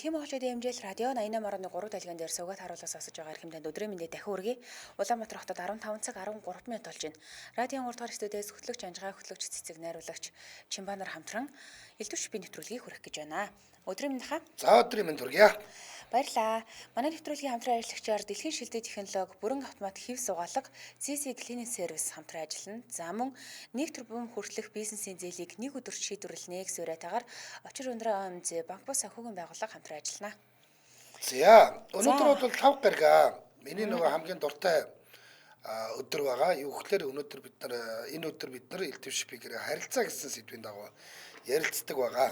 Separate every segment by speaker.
Speaker 1: Дэлхийн монголчуудын хэмжээл радио 88.3 дэлгэн дээр суугаад харуулаас сонсож байгаа хэрхэмтэнд өдрийн мэндийг дахин хүргэе. Улаанбаатар хотод 15 цаг 13 минут болж байна. Радион 3 дахь студиэс хөтлөгч Анжгаа хөтлөгч цэцэг найруулагч Чимбанар хамтран элдв шипийн нэвтрүүлгийг хүргэх гэж байна. Өдрийн мэнд хаа.
Speaker 2: За өдрийн мэнд хүргье.
Speaker 1: Баярлалаа. Манай нэвтрүүлгийн хамтран ажиллагчаар дэлхийн шилдэг технологи, бүрэн автомат хэв сугаалга, CC Cleaning Service хамтран ажиллана. За мөн 1 тэрбум хүртэлх бизнесийн зээлийг нэг өдөрт шийдвэрлэнэ гэсэн уриатаагаар Очир өндрөө ОМЗ банк бус санхүүгийн байгууллага хамтран ажиллана.
Speaker 2: За өнөөдөр бол 5 гарга. Миний нөгөө хамгийн дуртай өдөр байгаа. Юу гэхээр өнөөдөр бид нар элдв шипийн харилцаа гэсэн сэдвийн дагуу ярилцдаг байгаа.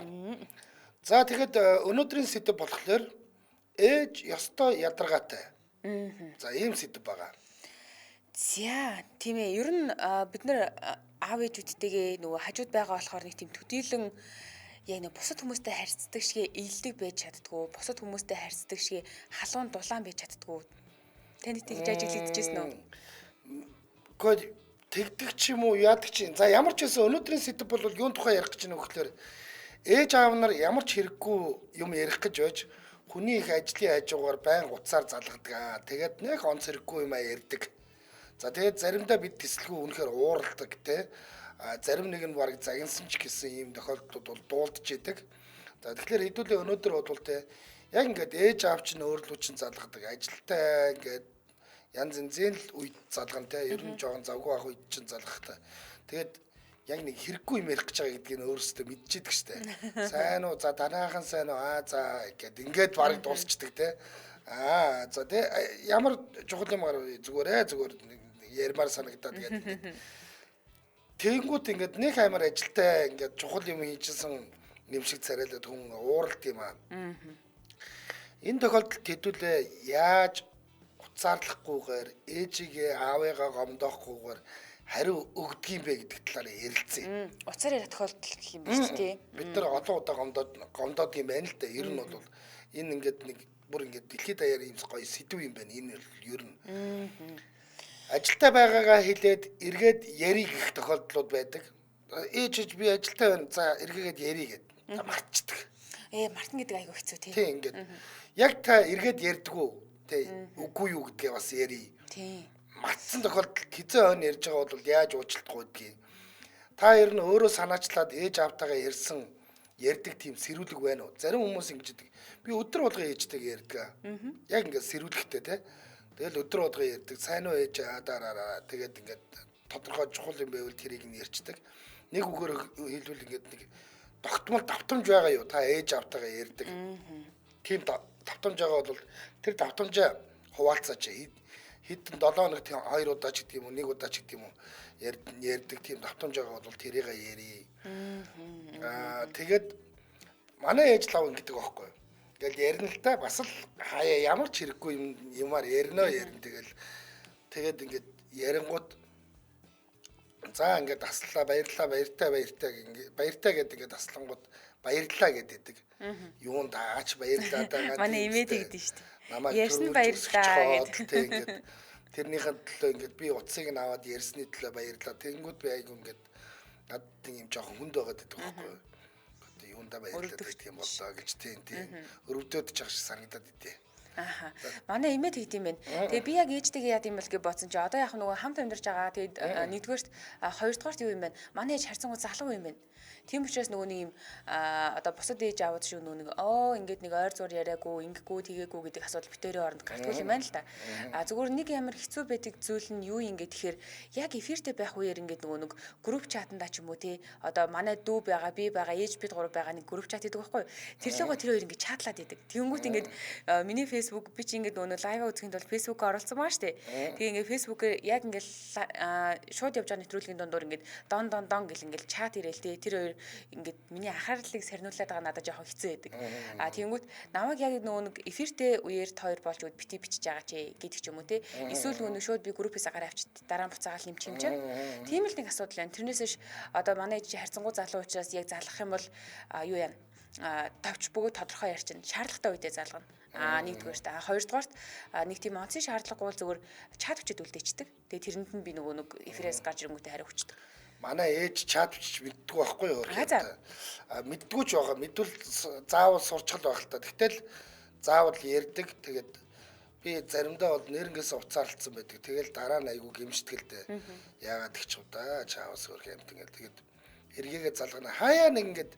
Speaker 2: За тэгэхэд өнөөдрийн сэдв болохоор ээж ёстой ядаргаатай. За ийм сэдв байгаа.
Speaker 1: За тийм ээ. Ер нь бид нар аав ээжүүдтэйгээ нөгөө хажууд байгаа болохоор нэг тийм төдийлөн яг нэг бусад хүмүүстэй харьцдаг шиг илдэг байж чаддгүй. Бусад хүмүүстэй харьцдаг шиг халуун дулаан байж чаддгүй. Танд тэгж ажиглагдчихсэн үү?
Speaker 2: Гэхдээ тэгдэг ч юм уу яадаг чи. За ямар ч байсан өнөөдрийн сэдв бол юун тухай ярих гэж байна вэ гэхээр ээж аав нар ямар ч хэрэггүй юм ярих гэж байж хүний их ажлын хажуугаар байн уцаар залгадаг. Тэгээд нэг онц хэрэггүй юм ярьдаг. За тэгээд заримдаа бид тэсэлгүй үнэхээр ууралдаг те. Зарим нэг нь бараг загинсан ч гэсэн ийм тохиолдлууд бол дуулдж идэг. За тэгэхээр хэдүүлээ өнөөдөр бол те яг ингээд ээж аав чинь өөрлөө чинь залгадаг. Ажилтай ингээд янз янзын л үед залгана те. Ер нь жоохон завгүй ах үед чинь залгахтай. Тэгээд яг нэг хэрэггүй юм ярих гэж байгаа гэдгийг өөрөөсөө мэдчихэдэг штэ. Сайн уу? За танаахан сайн уу? За гэд ингээд барыг дуусчдаг те. За те ямар чухал юм зүгээр ярмаар санагдаад тэгээд тэгэнгүүт ингээд нэг аймаар ажилтай ингээд чухал юм хийжсэн юм шиг царайлаад хүн ууралт юм аа. Энэ тохиолдолд хэдүүлээ яаж уцаарлахгүйгээр ээжигээ аавыгаа гомдоохгүйгээр хариу өгдөг юм бэ гэдэг талаар ярилцъя.
Speaker 1: Уцаар ярих тохиолдол юм биш үү?
Speaker 2: Бид нар олон удаа гомдоод юм байна л да. Ер нь бол энэ ингээд нэг бүр ингээд дэлхийд даяар юм гоё сэдв юм байна. Энэ ер нь. Ажилтай байгаагаа хэлээд эргээд ярий гэх тохиолдлууд байдаг. Ээж би ажилтай байна. За эргээгээд ярий гэд мартчихдаг.
Speaker 1: Мартна гэдэг айгүй хэцүү тий.
Speaker 2: Тий ингээд. Яг та эргээд ярьдгүү. Тий. Үгүй юу гэдгээ бас ярий.
Speaker 1: Тий.
Speaker 2: Мартсан тохиолдолд хизээ өн ярьж байгаа бол яаж уучлалтгүй гэдгийг. Та ер нь өөрөө санаачлаад ээж аавтайгаа ярьсан ярьдаг тийм сэрүүлэг байна уу? Зарим хүмүүс ингэж гэдэг. Би өдөр болгоо ээжтэйгээ ярьдаг. Яг ингээд сэрүүлэхтэй тий. Тэгэл өдөр болгоо ярьдаг. Сайн уу ээж дараараа. Тэгээд ингээд тодорхой чухал юм байвал тэрийг нь ярьцдаг. Нэг үгээр хэлбэл ингээд нэг тогтмол давтамж байгаа юу? Та ээж аавтайгаа ярьдаг. Тийм давтамж байгаа бол тэр давтамжаа хуваалцаач. Хэдэн 7 хоногт 2 удаа ч гэдэг юм уу, 1 удаа ч гэдэг юм уу ярьдаг тийм давтамж байгаа бол тэрийг ярий. Тэгээд манай ээж лав ингэдэг байхгүй. Тэгэл ярина л та бас л хаяа ямар ч хэрэггүй юмар ярина. Тэгээд ингээд ярингууд за ингээд таслаа баярлаа баяртай гэдэг ингээд таслангууд баярлаа гэдэг. Юунд аач баярлаа даа.
Speaker 1: Манай имээд гэдэг нь шүү дээ. Ярьсан баярлаа
Speaker 2: гэдэг. Тэрнийхэн төлөө ингээд би утсыг нь аваад ярьсны төлөө баярлаа. Тэнгүүд би айгу ингээд надад юм жоохон хүнд байгаад байдаг байхгүй. Юундаа баярлаад гэдэг юм болоо гэж тийм өрөвдөд ч ах шиг санагдаад идэв.
Speaker 1: Манай имээд хийд юм байна. Тэгээ би яг ээжтэйгээ яад юм бол гэж бодсон чи одоо яг нөгөө хамт амьдарч байгаа. Тэгээд нэгдүгээрт хоёрдугаарт юу юм бэ? Манай ээж харьцангуй залуу юм байна. Тийм учраас нөгөө нэг юм одоо бусад ээж аваад шүү нөгөө нэг ингээд нэг ойр зур яриаггүй ингээггүй тэгээгүй гэдэг асуудал битэрийн оронд гартгүй юм байна л та. Зүгээр нэг ямар хэцүү байдаг зүйл нь юу юм ингээд тэгэхээр яг эфиртэй байх үеэр ингээд нөгөө нэг групп чатанда ч юм уу тий одоо манай дүү байгаа би байгаа ээж бид гурав байгаа нэг групп чат гэдэг байхгүй. Тэрлэгөө тэр хоёр ингээд чатлаад идэг. Тэнгүүт ингээд миний Facebook би чи ингээд нөгөө лайв үзэхэд бол Facebook-оор оролцсон маа штэ. Тэгээ ингээд Facebook-ээр яг ингээд шууд явж байгаа нэвтрүүлгийн дундуур ингээд дон гэл ингээд чат ирээл тий тэр хоёр ингээд миний анхаарлыг сарниулаад байгаа надад жоохон хэцүү байдаг. Тэнгүүт намайг яг нөгөө нэг эфиртэй үеэр тойр болж бити бичиж байгаа чи гэдэг ч юм уу те. Эсвэл нөгөө шууд би группээс агаар авчид дараа нь буцаагаал юм чимчээ. Тийм л нэг асуудал байна. Тэрнээсээ одоо манай ээж харьцангуй залуу учраас яг залгах юм бол юу яа товч бөгөөд тодорхой ярьчин шаардлагатай үедээ залгана. Нэгдүгээрт хоёрдугаарт нэг тийм онцгийн шаардлагагүй зүгээр чат хүчит үлдээчдэг. Тэгээ тэрэнд нь би нөгөө нэг эфирээс гарч ирэнгүүтээ хариу хүчдэг.
Speaker 2: манай ээж чат бичиж мэддэггүй байхгүй юу? Мэддэггүй ч байгаа. Мэдвэл заавал сурчгал байх л та. Тэгтэл заавал ярьдаг. Тэгээд би заримдаа бол нэрнгээс уцаарлцсан байдаг. Тэгэл дараа нь айгүй гимшдгэлтэй. Яагаад гэх ч удаа чаавс хөрх юм тэгэл тэгээд эргээгээ залгана. Хаяа нэг ингээд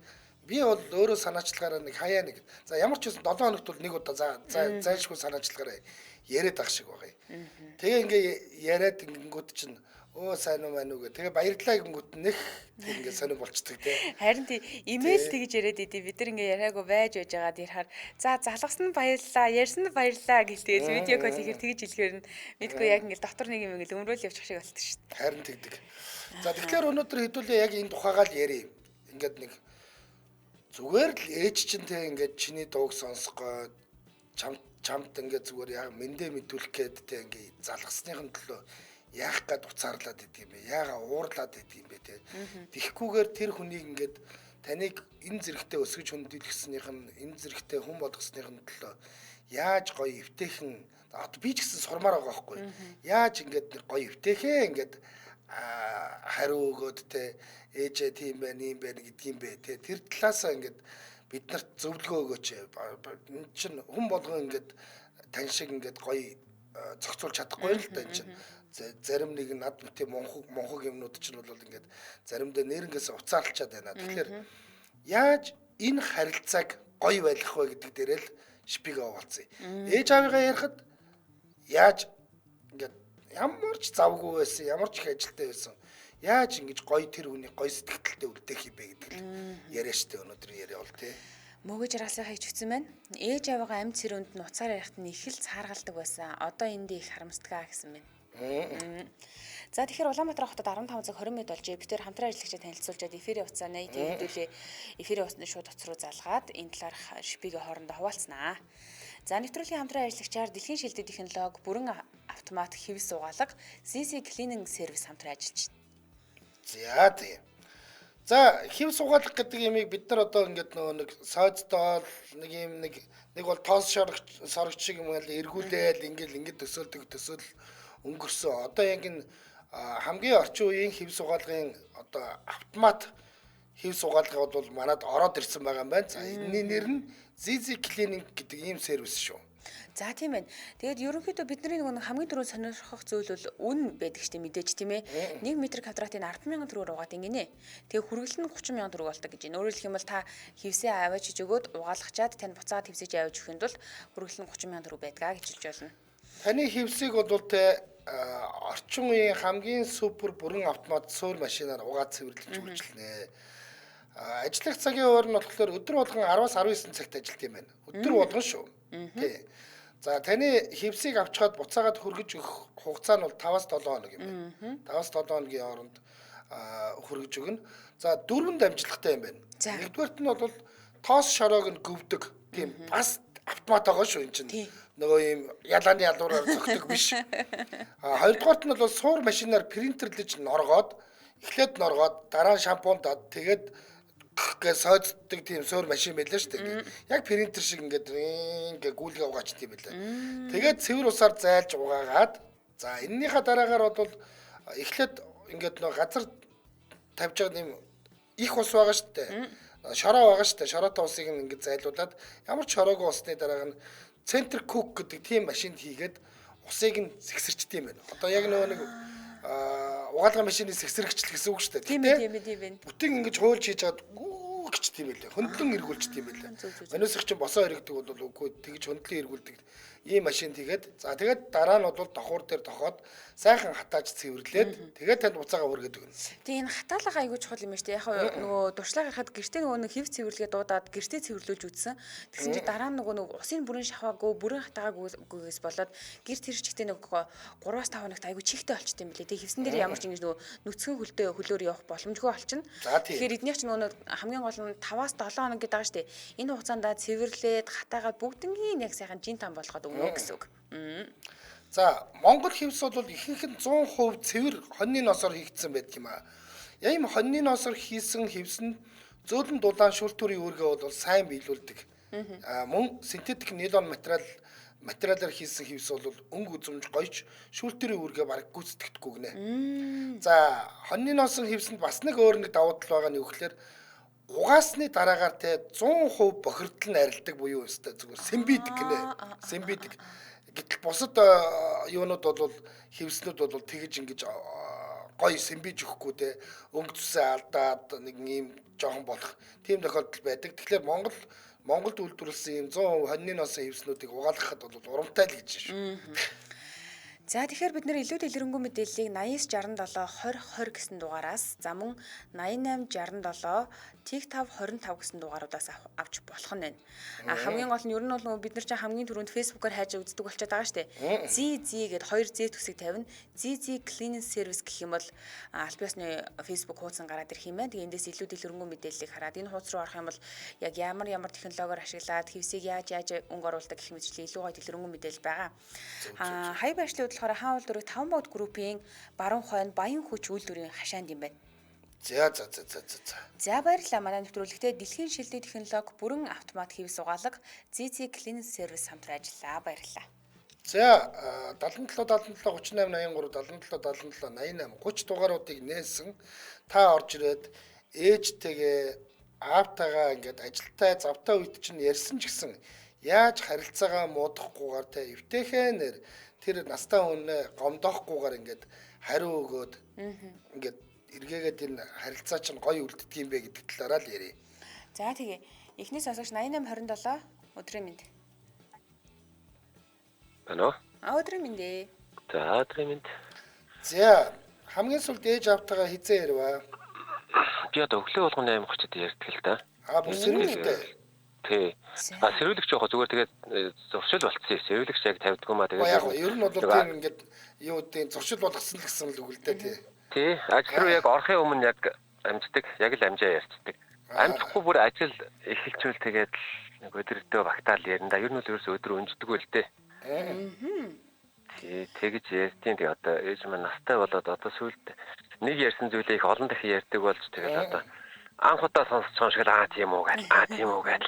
Speaker 2: би бол өөрөө санаачлагаараа нэг хаяа нэг. За ямар ч байсан 7 хоногт бол нэг удаа зайлшгүй санаачлагаараа яриад ах шиг байгаа юм. Тэгээ ингээ яриад ингэнгүүт чинь өө сайн уу маань үгээ. Тэгээ баярлалаа гингүүт нэх ингээ сонир болцдог тий.
Speaker 1: Харин тий имэйл тэгж яриад идэв. Бид нар ингээ яриаггүй байж байгаад ярахаар за залгасан нь баярлалаа, ярьсан нь баярлалаа гэл тэгэл видео кол хийхээр тэгж хэлэхээр нь мэдгүй яг ингээ дотор нэг юм ингээл өмрөөл явчих шиг болдог шүү дээ.
Speaker 2: Харин тэгдэг. За тэгэхээр өнөөдөр хэдүүлээ яг энэ тухайгаа л ярив. Ингээд нэг зүгээр л ээж чинь те ингээд чиний дууг сонсгоо чамд ингээд зүгээр яг мэндэ мэдүүлэх гээд те ингээд залгасныхын төлөө яах гээд уцаарлаад идэв юм бэ? Яага уурлаад идэв юм бэ те? Тихгүйгээр тэр хүнийг ингээд таныг энэ зэрэгтээ өсгөж хүндэлгэснийх нь энэ зэрэгтээ хүн болгосных нь төлөө яаж гоё эвтэйхэн би ч гэсэн сурмаар байгаа байхгүй. Яаж ингээд нэг гоё эвтэйхээ ингээд хариу өгөөд те ээжээ тийм байна юм байна гэдгийм бэ те тэр талаасаа ингээд бид нарт зөвлөгөө өгөөч. Энэ чинь хүн болгон ингээд тань шиг ингээд гоё зохицуулж чадахгүй л да энэ чинь. Зарим нэг над тийм монхог юмнууд чинь бол ингээд заримдаа нэрнгээс уцаарлчаад байна. Тэгэхээр яаж энэ харилцааг гоё байлгах вэ гэдэг дээрээ л шпигээ оолцъя. Ээж аавыгаа ярихад яаж ингээд ямар ч завгүй байсан, ямар ч их ажилтай байсан. Яаж ингэж гоё тэр хүний гоё сэтгэлдээ үлдээх юм бэ гэдэг л яриа штэ өнөөдөр яриа бол тий.
Speaker 1: Мөгөж раслахаа хийчихсэн байна. Ээж аваагаа амьд цэрүүнд нь уцаар ярихт нь их л цааргалдаг байсан. Одоо эндээ их харамсдгаа гэсэн байна. За тэгэхээр Улаанбаатар хотод 15 цаг 20 минут болж бид тээр хамтран ажиллагчид танилцуулжаад эфирийн утсаа найт хэдүүлээ эфирийн утасны шууд утас руу залгаад энэ талаар шпигээ хоорондоо хуваалцнаа. За нэвтрүүлгийн хамтран ажиллагчаар дэлхийн шилдэг технологи бүрэн автомат хэвс угаалга CC Cleaning Service хамтран ажиллаж
Speaker 2: байна. За тийм. За хэвс угаалгах гэдэг юмыг бид нар одоо ингээд нөгөө нэг сойцдоол нэг юм нэг бол тоос сорогч шиг юм л эргүүлээл ингээд төсөөлдөг төсөөл өнгөрсөн. Одоо яг энэ хамгийн орчин үеийн хэвс угаалгын одоо автомат хэвс угаалга бол манад ороод ирсэн байгаа юм байна. За энэний нэр нь CC Cleaning гэдэг ийм сервис шүү.
Speaker 1: За тийм байна. Тэгээд ерөнхийдөө бидний нэг хамгийн түрүүнд сонирхох зүйл бол үн байдаг штеп мэдээж тийм ээ. 1 м квадратын 10,000 төгрөгөөр угаад ингэнэ. Тэгээд хүргэлт нь 30,000 төгрөг болдог гэж байна. Өөрөөр хэлэх юм бол та хэвсээ аваач хийж өгөөд угаалгачаад танд буцаад хэвсэж аваач өгөхэд бол хүргэлт нь 30,000 төгрөг байдгаа гэж хэлж байна.
Speaker 2: Таны хэвсийг бол те орчин үеийн хамгийн супер бүрэн автомат суур машинаар угаад цэвэрлэж үйлчилнэ. Ажиллах цагийн хуваар нь болохоор өдөр болгон 10-аас 19 цагт ажилт юм байна. Өдөр болгон шүү. Тий. За таны хэвсийг авчгаад буцаагаад хөргөж өгөх хугацаа нь бол 5-аас 7 хоног юм байна. 5-аас 7 хоногийн хооронд хөргөж өгнө. За дөрвөн дамжлагтай юм байна. Нэгдүгээрт нь бол тоос шороог нь гөвдөг. Тийм бас автомат байгаа шүү энэ чинь. Нөгөө юм ялааны ялуураар зөгтөг биш. Хоёрдугаарт нь бол суур машинаар принтерлж норгоод эхлээд норгоод дараа нь шампундаад тэгээд гэж сойддаг тийм суур машин байлаа шүү дээ. Яг принтер шиг ингээд гүйлгээ угаачт юм байлаа. Тэгээд цэвэр усаар зайлж угаагаад за энэнийхээ дараагаар бол эхлээд ингээд нөгөө газар тавьж байгаа юм их ус байгаа шүү дээ. Шороо байгаа шүү дээ. Шороотой усыг ингээд зайлуулад ямар ч шороогүй усны дараа нь центр кук гэдэг тийм машинд хийгээд усыг нь сэгсэрчт юм байна. Одоо яг нөгөө нэг угаалгын машины сэгсрэгчл гэсэн үг шүү дээ.
Speaker 1: Тийм ээ.
Speaker 2: Бүтэн ингэж хуульж хийж чад гэж тийм байлээ. Хөндлөн эргүүлж тийм байлээ. Өнөөсөх чинь босоо эргэдэг бол үгүй тэгж хөндлөн эргүүлдэг ийм машин тэгээд за тэгээд дараа нь бол давхуур дээр тохоод сайхан хатааж цэвэрлээд тэгээд танд буцаага хүргээд өгнө.
Speaker 1: Тэгээ энэ хатаалга айгүй чухал юм байна шүү дээ. Яг нөгөө дуршлаг гарахад гэртээ нөгөө нэг хэв цэвэрлэгээ дуудаад гэртээ цэвэрлүүлж үтсэн. Тэгсэн чинь дараа нь нөгөө усын бүрэн шаваагүй бүрэн хатаагаагүйгээс болоод гэр тэр чигтээ нөгөө 3-5 хоногт айгүй чихтэй болчт юм билээ. Тэгээ хэвсэн дээр ямар ч ингэж нөгөө нүцгэн хөлдөө хөлөөр явах боломжгүй болчихно. Тэгэхээр эднийх чинь нөгөө хамгийн гол нь 5-7 хоног гэдэг байгаа шүү дээ. Энэ хугацаанд цэвэрлээд хатаагаад бүгднгийн яг сайхан жин там болгоод өгнө гэсэн үг.
Speaker 2: За Монгол хэвс бол ихэнх нь 100% цэвэр хоньны ноосоор хийгдсэн байдаг юм аа. Яг юм хоньны ноосоор хийсэн хэвс нь зөөлөн дулаан шүлтүрийн үүргээ бол сайн биелүүлдэг. Мөн синтетик нейлон материал материалаар хийсэн хивс бол өнгө үзэмж гоёч шүүлтэрийн үүргээ бараг гүйцэтгэдэггүй гинэ. За хоньны носон хивсэнд бас нэг өөр нэг давуу тал байгаа нь юу гэхээр угаасны дараагаар те 100% бохирдол нь арилдаг буюу өстэй зүгээр сэмбидэг гинэ. Сэмбидэг. Гэтэл бусад юунууд бол хивснүүд бол тэгж ингэж гоё сэмбиж өгөхгүй те өнгө зүсээ алдаад нэг юм жоохон болох тийм тохиолдол байдаг. Тэгэхээр Монголд үйлдвэрлэсэн юм 100% хоньны носон хивснүүдийг угаалгахад бол урамтай л гэж шүү.
Speaker 1: За тэгэхээр бид нэр илүү дэлгэрэнгүй мэдээллийг 8967 2020 гэсэн дугаараас за мөн 8867 Tik525 гэсэн дугааруудаас авч болох нь байна. Хамгийн гол нь ер нь бол бид нар чинь хамгийн түрүүнд фэйсбүүкээр хайж үздэг болчиход байгаа шүү дээ. ZZ гэдэг 2 Z төсөг тавина. ZZ Cleaning Service гэх юм бол аль биесны фэйсбүүк хуудсан гараад ирэх юм байна. Тэгээ эндээс илүү дэлгэрэнгүй мэдээллийг хараад энэ хуудас руу орох юм бол яг ямар технологиор ашиглаад хевсийг яаж өнгө оруулдаг гэх мэтчлэн илүү гоё дэлгэрэнгүй мэдээлэл байгаа. Хай байшлын болохоор хаан үйлдвэрийг 5 бод группийн баруун хойно Баян хүч үйлдвэрийн хашаанд юм байна.
Speaker 2: За.
Speaker 1: За баярлалаа. Манай нэвтрүүлэгтээ дэлхийн шилдэг технологи бүрэн автомат хивс угаалга ZZ Cleaning Service хамтран ажиллаа. Баярлалаа.
Speaker 2: За 77 38 83 77 77 88 30 дугааруудыг нээсэн та орж ирээд ээжтэйгээ аавтайгаа ингээд ажилтаа завтаа үед чинь ярьсан ч гэсэн яаж харилцаагаа муудахгүйгээр те эвтэйхэнээр тэр настай хүнээ гомдоохгүйгээр ингээд хариу өгөөд ингээд эргээгээд энэ харилцаа чинь гоё үлддэг юм бэ гэдэг талаараа л ярив.
Speaker 1: За тэгээ эхний сонсогч 8827 өдрийн мэнд.
Speaker 3: Ано?
Speaker 1: Өдрийн мэнд.
Speaker 3: За өдрийн мэнд.
Speaker 2: За хамгийн сүүлд ээж аавтайгаа хизээ ярива.
Speaker 3: Би одоо өглөө болгоны 8:30-д ярьдаг л да.
Speaker 2: Бүр сэрүүлэгтэй.
Speaker 3: Тий. Сэрүүлэгч яг зүгээр тэгээд зуршил болцсон. Сэрүүлэгч яг тавьдгүй маа тэгээд
Speaker 2: яг ер нь бол тийм ингээд юу гэдэг зуршил болгосон л гэсэн л үг л дээ тий.
Speaker 3: Тий. Ажил руу яг орохын өмнө яг амждаг, яг л амжаа ярьцдаг. Амжихгүй бүр ажил эхэлчихвэл тэгээд нэг өдөртөө багтаал ярина да. Ер нь бол ерөөсөө өдөр өнждөггүй л дээ. Тий. Тэгж ярьтiin тий одоо ээж маань настай болоод одоо сүүлд нэг ярьсан зүйлээ их олон дахин ярьдаг болж тэгээд одоо анх удаа сонсчихсон шиг тийм үү гэж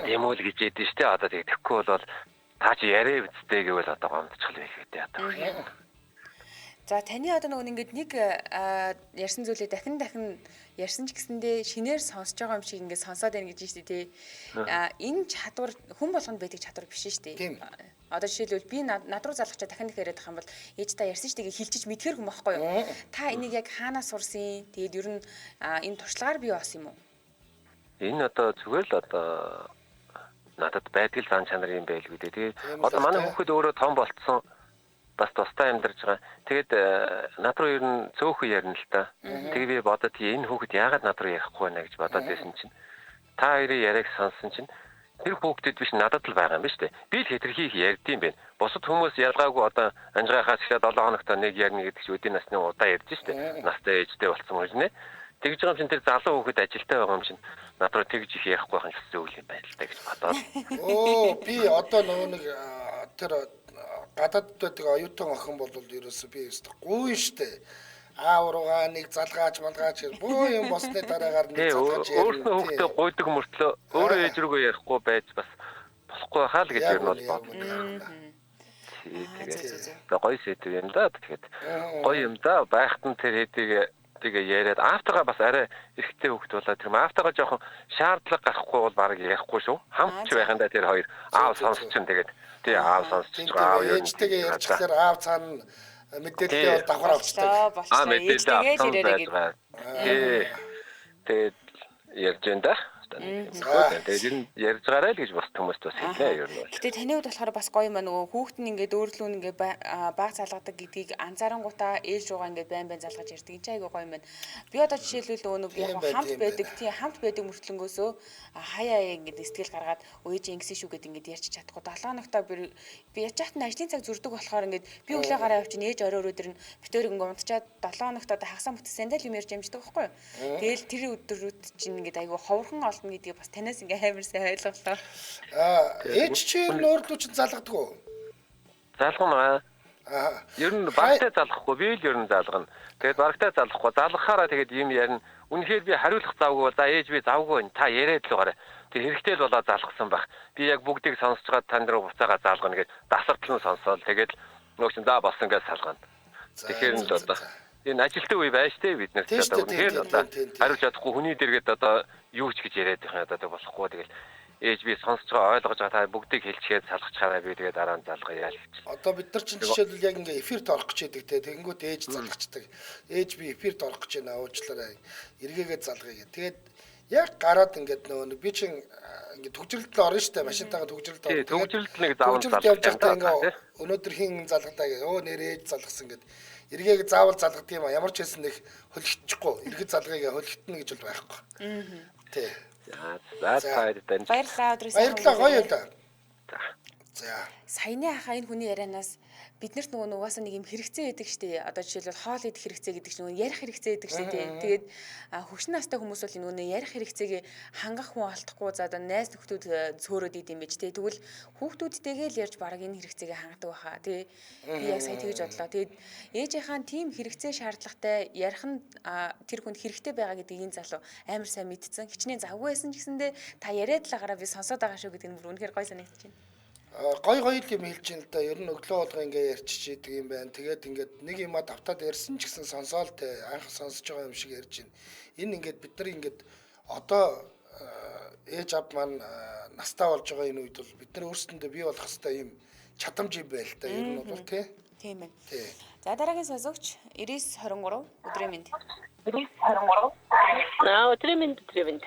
Speaker 3: тийм үү л гэж ядэн штэ одоо тэгэхгүй бол та чи яриа үсттэй гэвэл одоо гомдчихл байх гэдэг одоо.
Speaker 1: За таны одоо нэг ярьсан зүйлээ дахин ярьсан ч гэсэндээ шинээр сонсож байгаа юм шиг ингээд сонсоод байна гэж штэ тий. Энэ чадвар хүн болгонд байдаг чадвар биш штэ. Одоо жишээлбэл би над руу залгачаа дахин яриад байгаа юм бол ээж та ярьсан ч тэгээ хилчиж мэдхэр хүн байхгүй юу? Та энийг яг хаанаас сурсан? Тэгээд ер нь энэ туршлагаар бий болсон юм уу?
Speaker 3: Энэ одоо зүгээр л одоо надад байдаг зан чанар юм байлгүй дээ. Тэгээд одоо манай хүүхэд өөрөө том болцсон бас тустай амьдарч байгаа. Тэгээд над руу ер нь цөөхөн ярина л та. Тэгээд би бодоод энэ хүүхэд яагаад над руу ярихгүй байна гэж бодоод байсан чинь та хоёрын яриаг сонссон чинь тэр хүүхдэд биш надад л байгаа юм ба штэ. Би л хэтэрхий ярьдсан байна. Бусад хүмүүс ялгаагүй одоо анжгаахаас ихлэ 7 хоногт нэг ярина гэдэг чинь өдийн насны удаа ярьж штэ. Настай ээжтэй болсон юм нэ. Тэгж байгаа юм чинь тэр залуу хүүхэд ажилтаа байгаа юм чинь над руу тэгж их ярихгүй байх нь зөв юм байна л та гэж бодоод.
Speaker 2: Би одоо нэг тэр гадаад байдаг оюутан охин бол ерөөсөө би өстө гуйн штэ. Аавруугаа нэг залгааж малгаач бөө юм босны дараагаар нэг залгааж
Speaker 3: өөрснөө хүүхдээ гуйдаг мөртлөө өөрөө ээж рүүгээ ярихгүй байж бас болохгүй хаа л гэж ер нь бол боддог. Тэгээд гоё сэдв юм да. Тэгэхээр гоё юм да. Байхад нь тэр хэдийг тэгээ яриад автагаа бас арай эрэгтэй хүүхд болоо тэр автагаа жоохон шаардлага гарахгүй бол баг ярихгүй шүү. Хамт ч байхандаа тэр хоёр аав сонсч чинь тэгээд тий аав сонсч байгаа аав юу
Speaker 2: ээжтэйгээ ярьж гэхээр аав цаана мэдээлэлээ бол давхар авчдаг.
Speaker 3: Мэдээлэл авдаг. Тэгээд ярьж энэ да. Тэгээд ярьж гараа л гэж бас хүмүүст бас хэлээ ер нь.
Speaker 1: Гэтэ таны хувьд болохоор бас гоё юм аа нөгөө хүүхэд нь ингээд өөрлөө ингээд баг залгадаг гэдгийг анзаарангуудаа ээж руугаа ингээд байн залгаж ярьдаг. Энд ч айгүй гоё юм байна. Би одоо жишээлбэл нөгөө яг хамт байдаг мөртлөнгөөсөө хаяа ингээд сэтгэл гаргаад ээж ингэсэн шүү гэд ингээд ярьж чадахгүй. 7 хоногтаа би яж чад нь ажлын цаг зурдаг болохоор ингээд би өглөө гараа явчихын ээж орой өдөр нь битээр ингээд унтчаад 7 хоногт одоо хагасаа мөтсөндөө л юм ярьж амждаг байхгүй юу. Тэгэл тэр өдрүүд чинь ингээд айгүй ховрхон гэдгийг бас танаас ингээ амар сайн ойлголоо.
Speaker 2: Ээж чи өөрлөө ч залгадаг уу?
Speaker 3: Залгана. Ер нь барагтай залгахгүй би л ер нь залгана. Тэгээд барагтай залгахгүй залгахаараа тэгээд юм ярина. Үнэхээр би хариулах завгүй бол за ээж би завгүй байна. Та яриад л угаарай. Тэг хэрэгтэй л болоо залгасан байх. Би яг бүгдийг сонсож байгаа тань руу буцаага залгана гэж дасартлан сонсоол. Тэгээд нөгөө чинь за болсон гэж салгана. Тэгэхээр л одоо энэ ажилтны үе байж тээ бид нар одоо үнэхээр одоо хариулж чадахгүй хүний дэргэд одоо юу ч гэж яриад байх юм одоо болохгүй тэгэл ээж би сонсож байгаа ойлгож байгаа та бүгдийг хэлчихээд салгачаараа би тэгээд дараа нь залгая яа л гэж.
Speaker 2: Одоо бид нар чинь жишээлбэл яг ингээ эфирт орох гэж байдаг те. Тэгэнгүүт ээж залгачдаг. Ээж би эфирт орох гэж байна уучлаарай. Эргээгээ залгая гэх. Тэгээд яг гараад ингээд нөгөө би чинь ингээ төгжрөлд орно штэ машинтайгаа төгжрөлд орно.
Speaker 3: Төгжрөлд нэг заавал
Speaker 2: залгах. Өнөөдөр хин залгадаа гээ. Өө нэр ээж залгасан гэд. Эргээг заавал залгах юм а. Ямар ч хэлсэн нэг хөлөгдөхгүй. Эргээ залгая хөлөгдөнө гэж бол байхгүй. Тий.
Speaker 3: За
Speaker 1: баярлалаа өдрөөс
Speaker 2: баярлалаа гоё юу та. За.
Speaker 1: Саяны хаа энэ хүний ярианаас биднэрт нөгөө угаасаа нэг юм хэрэгцээ байдаг штэ. Одоо жишээлбэл хоол идэх хэрэгцээ гэдэг чинь нөгөө ярих хэрэгцээ байдаг штэ. Тэгээд хөвшин настай хүмүүс бол нөгөө ярих хэрэгцээгээ хангах хүн олдохгүй за одоо найз нөхдүүд цөөрөөд идэм байж тэ. Тэгвэл хүүхдүүдтэйгээ л ярьж бараг энэ хэрэгцээгээ хангадаг баха тий. Би яг сая тэгэж бодлоо. Тэгээд ээжийнхаа тийм хэрэгцээ шаардлагатай ярих нь тэр хүнд хэрэгтэй байгаа гэдгийг энэ залуу амар сайн мэдсэн. Хичнээн завгүй байсан ч гэсэндээ та яриад л агараа би сонсоод байгаа шүү гэдэг нь бүр үнэхээр гой санагдаж байна.
Speaker 2: Гой юм хэлж ин л да. Ер нь өглөө болго ингээ ярьчих идэг юм байна. Тэгээд ингээд нэг юм давтаад ярьсан ч гэсэн сонсоол те. Анх сонсож байгаа юм шиг ярьж байна. Энэ ингээд бид нар ингээд одоо ээж ав маань настай болж байгаа энэ үед бол бид нар өөрсдөндөө бий болох хэвээр юм чадамж юм байл та. Ер нь бол те.
Speaker 1: Тийм ээ. За дараагийн сонсогч 9923 өдрийн мэнд.
Speaker 4: 9923. Өдрийн мэнд.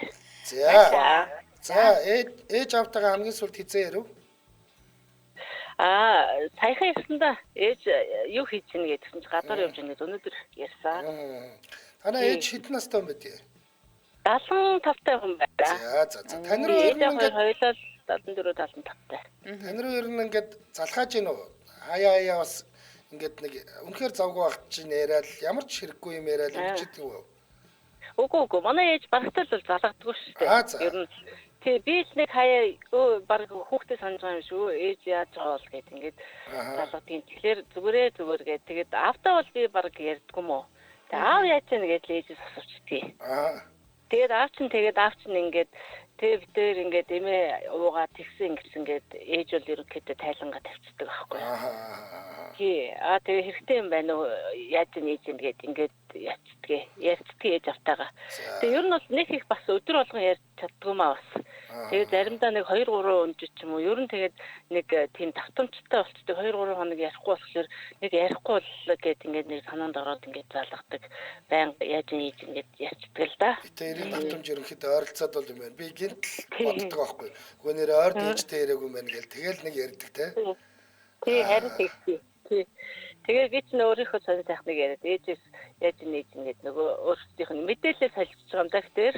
Speaker 2: За ээж автагаа хамгийн сүүлд хизээ ярив.
Speaker 4: Саяхан ирсэндээ ээж юу хийж ийн гэдгсэн чи гадаар явж ингээд өнөөдөр ярьсан.
Speaker 2: Танаа ээж хэдэн настай юм бэ тий?
Speaker 4: 75 таа хүн байна.
Speaker 2: За. Тань руу ер нь ингээд
Speaker 4: хоёулаа 74 75 таа.
Speaker 2: Тань руу ер нь ингээд залхааж гин үү? Хаяа бас ингээд нэг үнэхээр завгүй багт чинь яриад ямар ч хэрэггүй юм яриад өгчихдээ үү?
Speaker 4: Үгүй манай ээж барагтай л залгадаггүй шүү дээ. Ер нь би л нэг хаяа баг хүүхдээ санаж байгаа юм шүү. Ээж яаж байгаа бол гэд ингээд залгадгийн. Тэгэхээр зүгээр гэд тэгээд автаа бол би баг ярьдгүй мó. Тэгээд аав яаж яана гэд л ээжээс асуучдгийг. Тэгээд аав чинь ингээд тэг битээр ингээд эмээ уугаа тэгсэн ингээд ээж бол ерөнхийдөө тайлангаа тавьчихдаг байхгүй. Тий. Тэгээ хэрэгтэй юм байна уу? Яаж нээж ингээд ярьцдгээ ээж автаага. Тэгээ ер нь бол нэг их бас өдөр болгон ярьж чаддгүй маа бас. Тэгээ заримдаа нэг 2 3 өнжид ч юм уу ер нь тэгээд нэг тийм давтамжтай болчтой 2 3 хоног ярихгүй болохоор нэг ярихгүй бол гэд ингээд нэг санаанд ороод ингээд залгадаг. Баян яаж нээж ингээд ярьцдаг л да.
Speaker 2: Тэгээ энэ давтамж ерөнхийдөө ойролцоод бол юм байна. Би гинт боддог байхгүй. Хөө нэр ойр дэжтэй яриаг юм байна гэл тэгэл нэг ярьдаг те.
Speaker 4: Тий харин тэгсэн. Тий. Тэгээ би ч өөрийнхөө сонир сайхныг яриад ээжээс яаж нээж ингээд нөгөө өөрсдийнх нь мэдээлэл солилцож байгаа юм да гэхээр.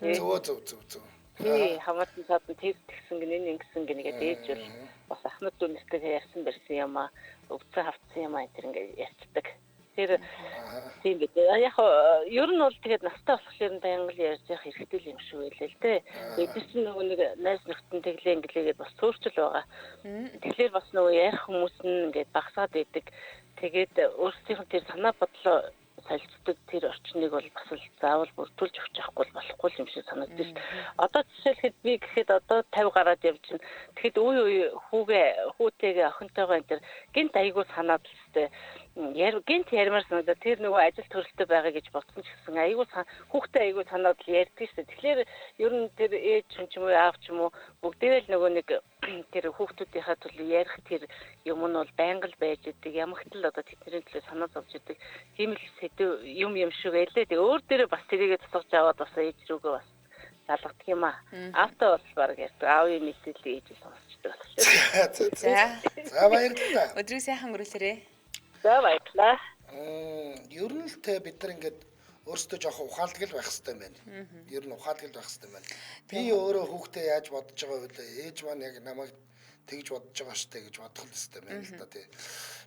Speaker 2: Зөв.
Speaker 4: Тий хамаатан цаад тэгсэн гинэ ингэсэн гинэ гэдэг ээж бол бас ахнад дүнстэй ярьсан барьсан юм аа өвцөн хавцсан юм аа тэр ингээд ярьцдаг. Тэр тийм бид яг ер нь бол тэгээд настай болохоор баян л ярьж явах хэрэгтэй юм шүү байлээ л дээ. Бид чинь нөгөө нэг найз нөхдөд тэглээ инглээгээд бас цөөрчл байгаа. Тэгэхээр бас нөгөө ярих хүмүүс нь ингээд багсаад идэг. Тэгээд өөрсдийнх нь тэр санаа бодлоо солилцдог тэр орчныг бол бас л заавал бүртгүүлж өгч явахгүй болохгүй юм шиг санагдаж байна. Одоо жишээлхэд би гэхэд одоо 50 гараад явж байна. Тэгэхэд үе хүүтэйгээ охинтойгоо энэ төр гинт айгуу санаад л тест гинт ярмаар санагдаа тэр нөгөө ажил төрөлтөй байгаа гэж бодсон ч гэсэн айгуу хүүхдээ айгуу санаад л ярьдаг шүү дээ. Тэгэхээр ер нь тэр ээж ч юм уу аав ч юм уу бүгдээ л нөгөө нэг тэр хүүхдүүдийнхаа төлөө ярих тэр юм нь бол байнга л байж идэг. Ямагт л одоо тэдний төлөө санаа зовж идэг. Тийм л сэдв юм шүү гэлээ. Тэгээ өөр дээрээ бас тэрийгэ тусгаж аваад бас ээж рүүгээ бас залгадаг юм аа. Автаа бол баг ярьдаг. Аавын мэдээлэл ээж сонсчдаг байна.
Speaker 2: За баярлалаа.
Speaker 1: Өдрийг сайхан өнгөрүүлээрэй.
Speaker 4: За баярлалаа.
Speaker 2: Ер нь л те бид нар ингээд өөрсдөө жоохон ухаалдаг л байх хэрэгтэй байна. Ер нь ухаалдаг л байх хэрэгтэй байна. Би өөрөө хүүхдээ яаж бодож байгаа вэ? Ээж маань яг намайг тэгж бодож байгаа штэ гэж бодох л өстэй байна л да тий.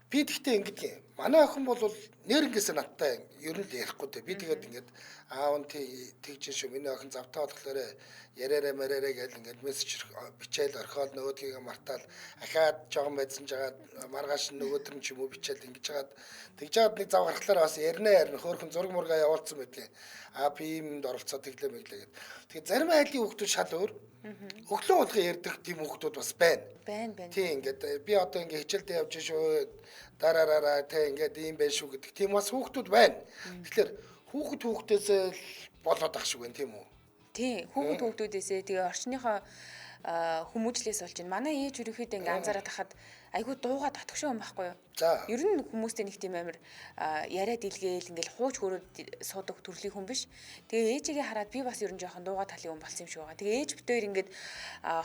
Speaker 2: Би тэгтээ ингэдэг юм. Манай охин бол нэрнгээсээ надтай ер нь л ярихгүй дээ. Би тэгээд ингээд аав нь тэгж шүү миний охин завтаа болохоор яриараа мараараа гэл ингээд мессеж бичээл орхиол нөгөөдгийг мартаал ахаад жоохон байдсан жагаад маргааш нөгөөдөр нь ч юм уу бичээл ингэж жагаад тэгж жагаад нэг зав гарахлаар бас ярина хөөрхөн зураг мургаа явуулсан байдгийг. Би юмд оролцоод тэглээ мэглээ гэд. Тэгээд зарим айлын хүүхдүүд шал өөр. Өглөө болгоо ярьдаг тийм хүүхдүүд бас байна.
Speaker 1: Байна.
Speaker 2: Тийм ингээд би одоо ингээд хичээлдээ явж шүү дараараа тэ ингээд ийм байх шүү гэдэг. Тийм бас хүүхдүүд байна. Тэгэхээр хүүхдээс л болоод ах шиг байна тийм үү?
Speaker 1: Тийм хүүхдүүдээсээ тэгээ орчныхоо хүмүүжлээс болж байна. Манай ээж ерөөхдөө ингээ анзаараад хахад айгүй дуугаа татгшгүй юм байхгүй юу?
Speaker 2: За.
Speaker 1: Ер нь хүмүүстэй нэг тийм амар яриад илгээл ингээл хууч хөрөөд суудаг төрлийн хүн биш. Тэгээ ээжигээ хараад би бас ер нь жоохон дуугаа талын хүн болсон юм шиг байгаа. Тэгээ ээж битээр ингээд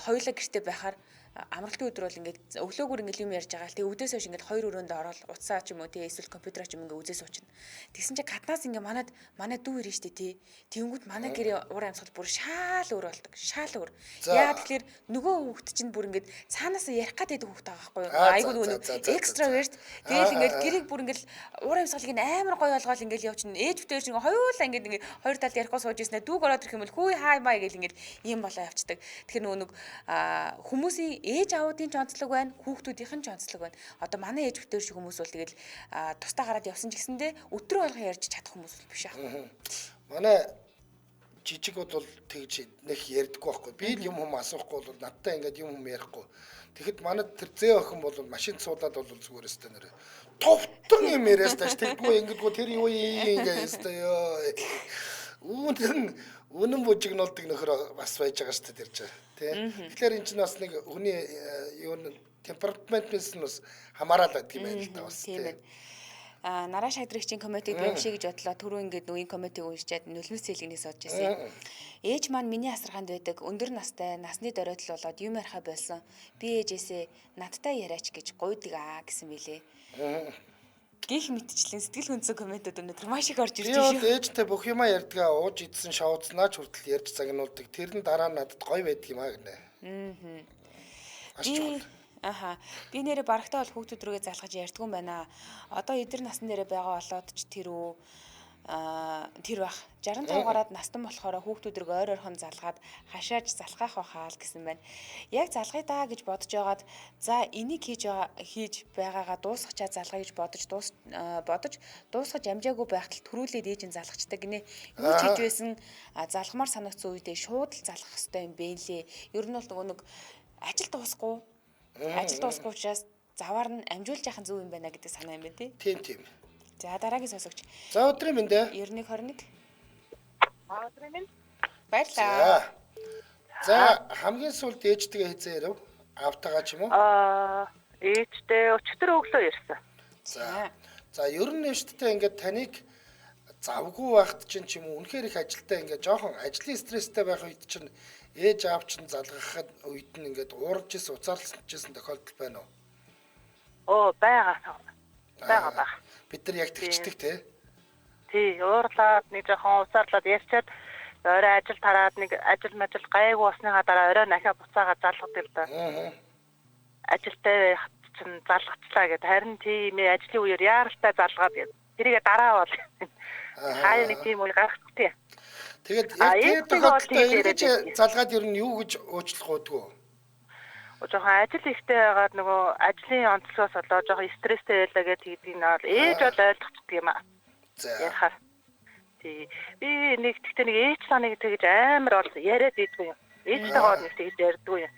Speaker 1: хоёулаа гэртээ байхаар амралтын өдөр бол ингээд өглөөгөр ингээд юм ярьж байгаа л тэгээ өдөөс хойш ингээд хоёр өрөөнд ороод утсаа ч юм уу тий эсвэл компьютераа ч юм ингээд үзээ суучна. Тэгсэн чинь гаднаас ингээд манай дүү ирэн штэ тий. Тэнгүүд манай гэрээ уур амьсгал бүр шаал өөр болдог. Шаал өөр. Яа тэгэхээр нөгөө хүүхд чинь бүр ингээд цаанаасаа ярих гэдэг хүүхд байгаа байхгүй юу? Айгуу нөгөө экстраверт. Тэгээл ингээд гэрийг бүр ингээд уур амьсгалыг амар гоё болгоол ингээд явчихна. Ээж битээр чинь хоёулаа ингээд хоёр талд ярихгүй сууж ирснэ. Дүүг ороод ирэх юм бол хүй хай май гэл ингээд ийм болоо явцдаг. Тэгэхээр нөгөө хүмүүсийн ээж аавуудын ч онцлог байна, хүүхдүүдийнх нь ч онцлог байна. Одоо манай ээж битээр шиг хүмүүс бол тэгэл тустаа гараад явсан ч гэсэндээ өдрөө болгоо ярьж чадах хүмүүс бол биш аа.
Speaker 2: Манай жижиг бол тэгж нэг ярьдаггүй байхгүй. Би л юм асуухгүй бол надтай ингээд юм ярихгүй. Тэгэхэд манай тэр зээ охин бол машин суулаад бол зүгээр өстэй нэр. Товтон юм яриас тааш тэггүй ингэдэггүй тэр юу ингэ өстэй ёо. Үнэн бүжигнуулдаг нөхөр бас байж байгаа шүү дээ тэр чинь. Тэ. Тэгэхээр энэ чинь бас нэг хүний юу темпераментнээс нь бас хамаарал байдаг юм байна л да бас.
Speaker 1: Тийм байна. Нараа шагдрагчийн комментиг бэмшээ гэж бодлоо. Түрүү ингээд нүгийн комментиг уншичаад нулимс цэлгнээс одж байсан. Ээж маань миний асарханд байдаг. Өндөр настай, насны доройтол болоод юм ярихаа болсон. Би ээжээсээ надтай яриач гэж гуйдаг гэсэн мэлээ. Гих мэтчлэн сэтгэл хөндсөн комментууд өнөдөр маш их орж ирж байна шүү.
Speaker 2: Би ээжтэй бүх юмаа ярьдгаа ууж идсэн шоуцнаач хүртэл ярьж загнуулдаг. Тэр нь дараа нь надад гоё байдаг юм аа гэнэ.
Speaker 1: Би нэрээ барагтаа бол хүүхдүүд рүүгээ залгаж ярьдгүй юм байна. Одоо эдгээр насны нэрээ байгаа болоод ч тэр бах 65 гараад настан болохоор хүүхдүүд рүү ойр ойрхон залгаад хашааж залхаах байхаа л гэсэн байна. Яг залгая даа гэж бодож байгаад за энийг хийж байгаагаа дуусгачаа залгая гэж бодож дуусгаж амжаагүй байхад төрүүлээд ээж нь залгачдаг гинэ. Юу ч хийж байсан залхамаар санагдсан үедээ шууд л залгах хэрэгтэй юм бэ лээ. Ер нь бол нөгөө нэг ажил дуусахгүй учраас заваар нь амжуулж яхах зүг юм байна гэдэг санаа юм байна тий.
Speaker 2: Тийм.
Speaker 1: За дараагийн сонсогч.
Speaker 2: За өдрийн мэндэ.
Speaker 1: 9121.
Speaker 4: Өдрийн мэнд.
Speaker 1: Баярлалаа.
Speaker 2: За хамгийн сүүлд ээжтэйгээ хизээ ярив. Автагаа ч юм уу?
Speaker 4: Ээжтэй өчтөр өглөө ирсэн.
Speaker 2: За ер нь ээжтэй ингээд таныг завгүй байхад чинь ч юм уу үнэхээр их ажилтаа ингээд жоохон ажлын стресстэй байх үед чинь ээж аав чинь залгахад үед нь ингээд уурж ис уцаарлаж исэн тохиолдол байна уу?
Speaker 4: Байгаа.
Speaker 2: Бид нар яг тэгчдэг
Speaker 4: тий. Уурлаад нэг жоохон уцаарлаад ярьчаад орой ажил тараад нэг ажил гайгүй болсныхаа дараа орой нахаа буцаагаад залгадаг л да. Ажилтай чинь залгацлаа гэд харин тийм ажлын үеэр яаралтай залгаад гэд тэрийгээ дараа бол хаяа нэг тийм үе гарахгүй тий.
Speaker 2: Тэгээд яг тэр тохиолдолд ингэж залгаад ер нь юу гэж уучлах уудгүй.
Speaker 4: Жоохон ажил ихтэй байгаад нөгөө ажлын онцлогоос болоо жоохон стресстэй байлаа гэдэг нь бол ээж бол ойлгоцдог юм аа. Яхаар. Тий. Би нэг ээж санааг тэгж амар бол яриад идэггүй юм. Ээжтэйгээ нэг тэгж ярьдгүй юм.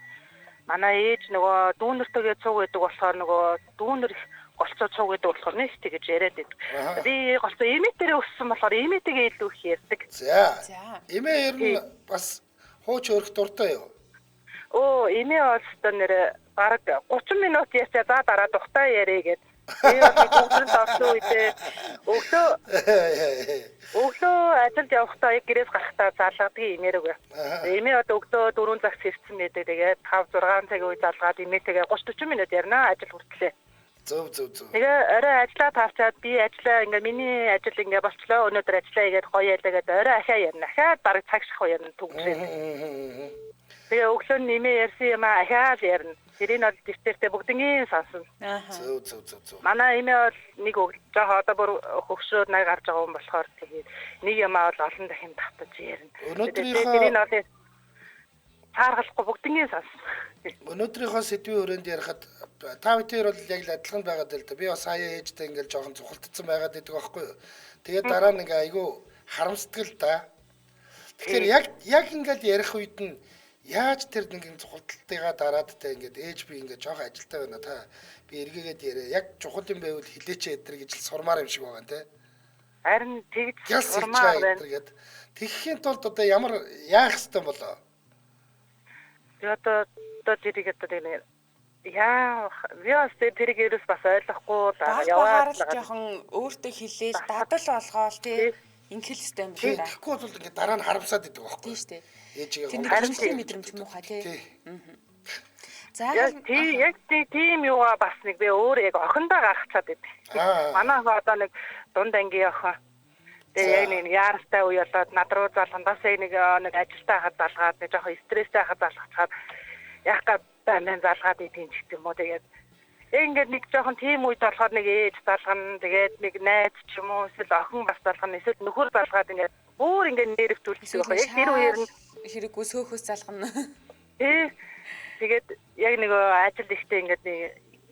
Speaker 4: Манай ээж нөгөө дүүнэртэйгээ цуг байдаг болохоор нөгөө дүүнэр голцоо цуг байдаг болохоор нэг тэгж яриад идэг. Би голцоо эмээтерээ өссөн болохоор эмээтэйгээ илүү их ярьдаг.
Speaker 2: За. Эмээ ер нь бас хууч өрх дуртай юу?
Speaker 4: Эмээ бол нэр бараг 30 минут ярьчаа за дараа тухтай яриа гэд. Би бол өглөө тавсан үедээ өглөө ажилд явахдаа гэрээс гарахдаа залгадаг эмээрэг. Эмээ одоо өглөө 4 цагт ирсэн байдаг. Тэгээд 5 6 цагийн үе залгаад эмээтэйгээ 30 40 минут ярина ажил хүртлээ.
Speaker 2: Зөв.
Speaker 4: Тэгээ орой ажиллаа тавчаад би ажиллаа ингээ миний ажил ингээ болчлоо өнөөдөр ажиллаа игээд гоё ялаа гэдэг орой ахаа ярина. Ахаа бараг цаг шахуу ярина түгжээ. Тэгээ өглөө нэмээ ярьсан юм ахаал ярина. Тэрийг бол дэвтэртээ бүгднийг сонсно.
Speaker 2: Зөв.
Speaker 4: Манай эмээ бол нэг жоохон одоо бүр хөвшрөөд нар гарч байгаа юм болохоор тэгээд нэг юм бол олон дахин татаж ярина. Тэрийг бол цааргалахгүй бүгднийг сонсно.
Speaker 2: Өнөөдрийнхөө сэдвийн хүрээнд ярихад та бүхэн бол яг л адилхан байгаад л да. Би бас сая ээжтэй ингээл жоохон цухалдсан байгаад байдаг байхгүй юу. Тэгээд дараа нь ингээ айгүй харамсдаг л да. Тэгэхээр яг ингээл ярих үед нь яаж тэр нэг цухалдалтыгаа дараад та ингээд ээж би ингээд жоохон ажилтаа байна та би эргээгээд яриа. Яг чухал юм байвал хилээч эдэр гэж л сурмаар юм шиг байгаа нэ.
Speaker 4: Харин тэгж сурмаар байна.
Speaker 2: Тэгэхийн тулд одоо ямар яах ёстой болоо?
Speaker 4: Одоо тэрийг одоо яа тэрийг ерөөс бас ойлгохгүй
Speaker 1: яваад л жоохон өөртөө хилээл дадал болгоол тий ингээл систем байна.
Speaker 2: Тэгэхгүй бол ингээд дараа нь харамсаад идэг байхгүй.
Speaker 1: Тийм шүү дээ.
Speaker 2: Ээжигээ
Speaker 1: харин мэдрэмж муухай тий.
Speaker 4: За яг тийм юугаа бас нэг би өөр яг охиндоо гаргацаад идэв. Манай одоо нэг дунд ангийн охин. Тэгээ яг нэг яаралтай үе болоод над руу залгандаас нэг ажилтаа хахад залгаад нэг жоохон стресстэй хахад залгацгаад яг гадаа залгаад идэв ч юм уу. Тэгээд ингээд нэг жоохон тийм үед болохоор нэг ээж залгана, тэгээд нэг найз ч юм уу эсвэл охин бас залгана, эсвэл нөхөр залгаад ингээд өөр ингээд нэрвтүүлдэг байгаа. Яг тэр үеэр нь
Speaker 1: хэрэггүй сөөхөөс залгана.
Speaker 4: Тэгээд яг нэг ажил ихтэй ингээд нэг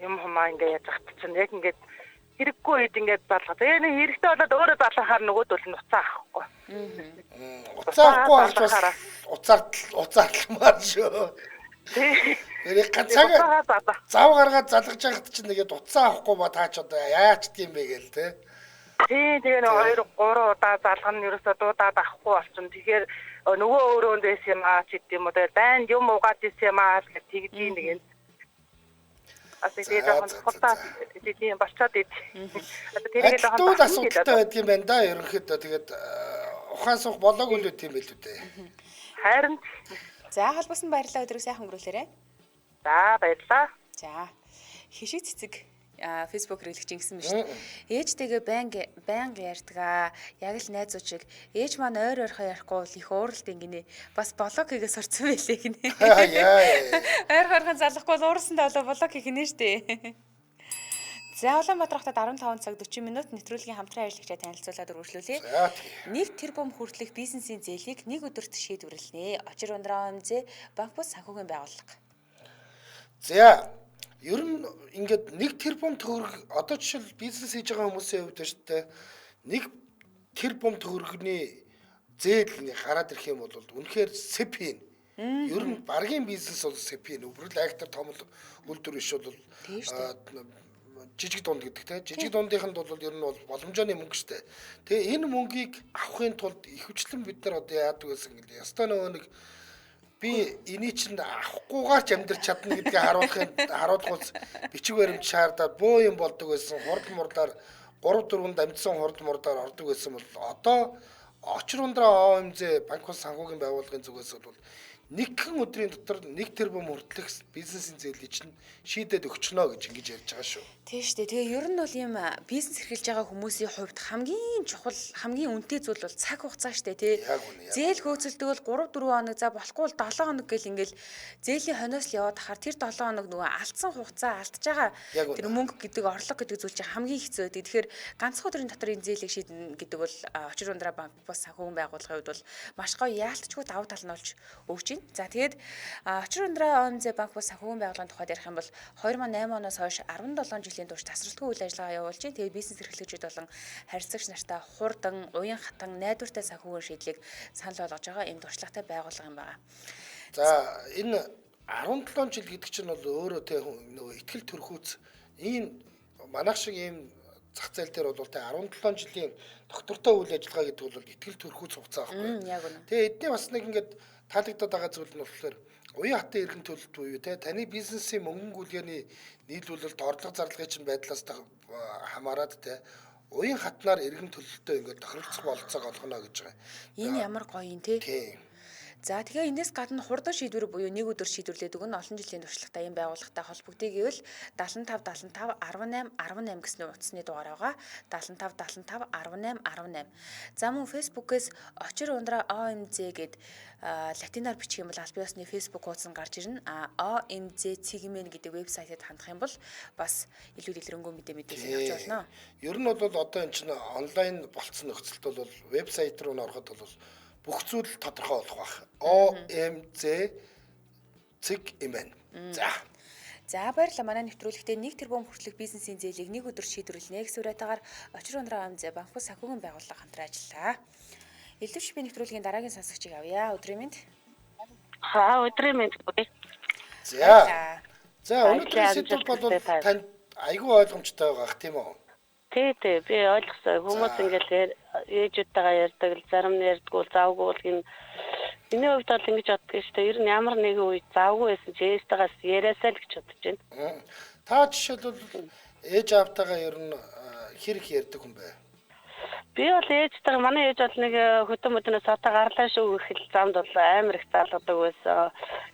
Speaker 4: юм хумаа ингээд яаж захт чинь яг ингээд хэрэггүй үед ингээд залгаа. Тэгээ нэг хэрэгтэй болоод өөрөө залгахаар нөгөөдөл нь уцаа авахгүй.
Speaker 2: Уцаахгүй болчихвол уцаатламаар шүү. Тэрийг ганцаа зав гаргаад залгаж яхад чинь нэгэд уцаа авахгүй ба таач одоо яач тийм бэ гээл те.
Speaker 4: Тэгээ нэг 2-3 удаа залгана ерөөсөө дуудаад авахгүй болчихно. Тэгэхээр нөгөө өөрөө дэс юм аа ч гэдэм үү. Тэгээд байн юм угаад ирсэн юм аа гэж тэгж юм нэгэд. Тэгээд хурдаа тийм болцоод ид.
Speaker 2: Тэгээд л асуудалтай байдаг юм байна да ерөнхийдөө. Тэгээд ухаан суух болоогүй л үт юм байл үү те.
Speaker 4: Харин
Speaker 1: за холбосон баярлалаа өдрөө сайхан өнгөрүүлээрэ.
Speaker 4: За баярлалаа.
Speaker 1: За хишиг цэцэг Facebook хэрэглэгч ингэсэн мэт шүү. Ээжтэйгээ байнга ярьдгаа. Яг л найзууд шиг ээж маань ойр ойрхоо ярихгүй бол их ууралт ингэнэ. Бас блог хийгээ сурцсан байлээ гинэ. Ойр ойрхон залахгүй бол уурсандаа блог хийх нэ штэ. За Улаанбаатар хотод 15 цаг 40 минут нэвтрүүлгийн хамтран ажиллагчаа танилцуулаад өргөжлүүлье. 1 тэрбум хүртэлх бизнесийн зээлийг нэг өдөрт шийдвэрлэнэ. Очир ундраа ОМЗ банк бус санхүүгийн байгууллага.
Speaker 2: За ер нь ингээд 1 тэрбум төгрөг одоо жишээл бизнес хийж байгаа хүмүүсийн хувьд шүү дээ. 1 тэрбум төгрөгний зээл ингээ гараад ирэх юм бол үнэхээр сэпийн. Ер нь баргийн бизнес бол сэпийн. Өвөрл актер том үйлдвэр биш бол жижиг дунд гэдэг те. Жижиг дундынханд бол ер нь бол боломжооны мөнгө шүү дээ. Тэгээ энэ мөнгийг авахын тулд ихэвчлэн бид нар одоо яадаг гэсэн юм. Ястаа нөгөө нэг би энийг чинь авахгүйгээр ч амьдрч чадна гэдгийг харуулахуйц бичиг баримт шаардаад бөө юм болдог байсан. Хурд мурдаар 3-4 дамжсан хурд мурдаар ордог байсан бол одоо очир ундраа ОМЗ банк ус санхүүгийн байгууллагын зүгээс бол нэгэн өдрийн дотор 1 тэрбум хүртэлх бизнесийн зээлийг чинь шийдээд өгчнө гэж ингэж ярьж байгаа шүү.
Speaker 1: Тийм шүү дээ. Тэгээ ер нь бол ийм бизнес эрхэлж байгаа хүмүүсийн хувьд хамгийн чухал, хамгийн үнэтэй зүйл бол цаг хугацаа шүү дээ, тий. Зээл хөөцөлдөг бол 3-4 хоног, за болохгүй бол 7 хоног гэл ингээл зээлийн хониос л яваад хахаар тэр 7 хоног нөгөө алдсан хугацаа алдж байгаа тэр мөнгө гэдэг орлого гэдэг зүйл чинь хамгийн хэцүү байдаг. Тэгэхээр ганцхан өдрийн дотор энэ зээлийг шийднэ гэдэг бол очир ундраа банк бус санхүүгийн байгууллагын хувьд бол маш гоё яалтчгүй давуу тал нь болж өгч байна. За тэгээд очир ундраа ОМЗ банк бус санхүүгийн байгууллагын тухайд ярих юм бол 2008 оноос хойш 17 жилийн турш тасралтгүй үйл ажиллагаа явуулж байна. Тэгээд бизнес эрхлэгчид болон харилцагч нартай хурдан, уян хатан, найдвартай санхүүгийн шийдлийг санал болгож байгаа ийм туршлагатай байгууллага юм байна.
Speaker 2: За энэ 17 жил гэдэг чинь бол өөрөө тэ нөгөө ихтгэл төрхөөц ийм манайх шиг ийм зах зээл дээр бол тэ 17 жилийн доктортой үйл ажиллагаа гэдэг бол ихтгэл төрхөөц хугацаа байхгүй.
Speaker 1: Яг үнэ.
Speaker 2: Тэгээ эдний бас нэг ингээд таалагдаад байгаа зүйл нь болохоор уян хатан эргэн төлөлт буюу те таны бизнесийн мөнгөнгүүлгээний нийлүүлэлт орлого зарлагын чинь байдлаас хамаарат те уян хатнаар эргэн төлөлтөө ингээд тохиролцох бололцоог олгоно гэж байгаа.
Speaker 1: Энэ ямар гоё юм те.
Speaker 2: Тийм.
Speaker 1: За тэгээ энэс гадна хурдан шийдвэр буюу нэг өдөр шийдвэрлэдэг нь олон жилийн туршлагатай ийм байгууллагатай холбогдъё гэвэл 75 75 18 18 гэсэн утасны дугаар байгаа. 75 75 18 18. За мөн Facebook-ээс очир ундраа OMZ гэд латинаар бичих юм бол аль биесны Facebook хуудас нь гарч ирнэ. OMZ цэгмэн гэдэг вебсайтад хандах юм бол бас илүү дэлгэрэнгүй мэдээлэл авч болно.
Speaker 2: Ер нь бол одоо энэ чинь онлайн болцсон нөхцөлд бол вебсайт руу ороход бол бүх зүйл тодорхой болох байх. OMZ цэгмэн.
Speaker 1: За баярлалаа. Манай нэвтрүүлэгтээ 1 тэрбум хүртэлх бизнесийн зээлийг нэг өдөр шийдвэрлэнэ гэсэн уриатаагаар очир ундраа OMZ банкус санхүүгийн байгууллага хамтран ажиллаа. Элдвч би нэвтрүүлгийн дараагийн сонсогчийг авъя. Өдрийн мэнд.
Speaker 4: Өдрийн мэнд.
Speaker 2: За өнөөдрийн сэдв бол танд айгүй ойлгомжтой байгаа тийм үү?
Speaker 4: Тий, би ойлгосон. Хүмүүс ингээл ээжүүдтэйгээ ярьдаг, зарим нь ярьдгүй, завгүй гин. Миний хувьд бол ингэж боддог шүү дээ. Ер нь ямар нэгэн үед завгүй байсан ч ээжтэйгээс яриасаа л гэж бодож байна.
Speaker 2: Та жишээлбэл ээж аавтайгаа ер нь хэрэг ярьдаг хүн бай.
Speaker 4: Би бол ээжтэйгээ манай ээж бол нэг хөтөн мөднөөс сотоо гарлаа шүү гэхэл замд бол амар их залгадаг байсан.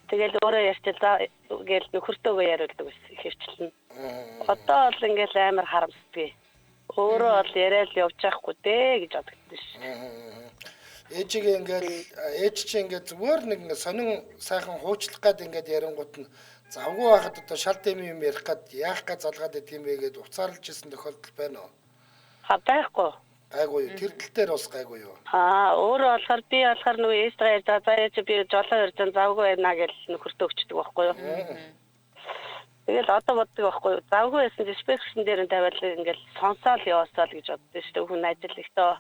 Speaker 4: Тэгэл өөрөө ярьчихлаа гээл нөхөртөөгөө яриулдаг байсан хөвчлэн. Одоо бол ингээл амар харамсдаг. Өөрөө бол яриад явж байхгүй дээ гэж боддог ш.
Speaker 2: Ээжигээ ээж чи ингээд зүгээр нэг сонин сайхан хуучлах гад ингээд ярингууд нь завгүй байхад одоо шал дэми юм ярих гад яах га залгаад байт юм бэ гэд уцаарлж исэн тохиолдол байна уу?
Speaker 4: Байхгүй.
Speaker 2: Гайгүй юу? Тэр тал дээр бас гайгүй юу?
Speaker 4: Өөрөө болохоор би болохоор нөгөө ээжтэйгээ ярьж байгаа. За ээж би жолоо ярьж завгүй байна гэж нөхөртөө өгчдөг байхгүй юу? Тэгэл одоо боддог байхгүй юу? Завгүй байсан ч спекшн дээр нь тавиал ингээл сонсоол яваасаа л гэж боддоо шүү дээ. Хүн ажил ихтэй